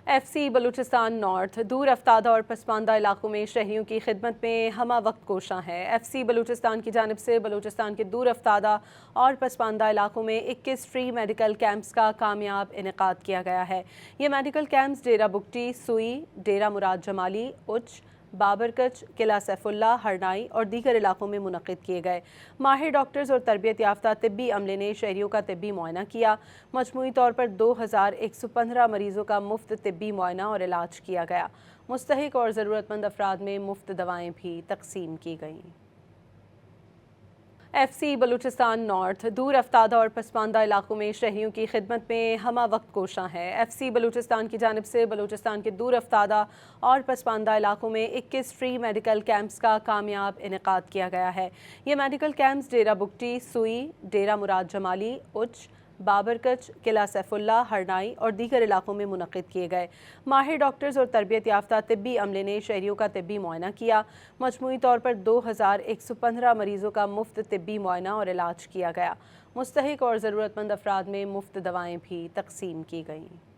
F C Balochistan north دور افتادہ اور پسماندہ علاقوں میں شہریوں کی خدمت میں ہمہ وقت کوشاں ہے۔ ایف سی بلوچستان کی جانب سے بلوچستان کے دور افتادہ اور پسماندہ علاقوں میں 21 فری میڈیکل کیمپس کا کامیاب انعقاد کیا گیا ہے۔ یہ میڈیکل کیمپس ڈیرہ بگٹی، سوئی، ڈیرہ مراد جمالی، اچ، بابرکچ، قلعہ سیف اللہ، ہرنائی اور دیگر علاقوں میں منعقد کیے گئے۔ ماہر ڈاکٹرز اور تربیت یافتہ طبی عملے نے شہریوں کا طبی معائنہ کیا۔ مجموعی طور پر 2115 مریضوں کا مفت طبی معائنہ اور علاج کیا گیا۔ مستحق اور ضرورت مند افراد میں مفت دوائیں بھی تقسیم کی گئیں۔ ایف سی بلوچستان نارتھ دور افتادہ اور پسماندہ علاقوں میں شہریوں کی خدمت میں ہمہ وقت کوشاں ہے۔ ایف سی بلوچستان کی جانب سے بلوچستان کے دور افتادہ اور پسماندہ علاقوں میں 21 فری میڈیکل کیمپس کا کامیاب انعقاد کیا گیا ہے۔ یہ میڈیکل کیمپس ڈیرہ بگٹی، سوئی، ڈیرہ مراد جمالی، اچ، بابرکچ، قلعہ سیف اللہ، ہرنائی اور دیگر علاقوں میں منعقد کیے گئے۔ ماہر ڈاکٹرز اور تربیت یافتہ طبی عملے نے شہریوں کا طبی معائنہ کیا۔ مجموعی طور پر 2115 مریضوں کا مفت طبی معائنہ اور علاج کیا گیا۔ مستحق اور ضرورت مند افراد میں مفت دوائیں بھی تقسیم کی گئیں۔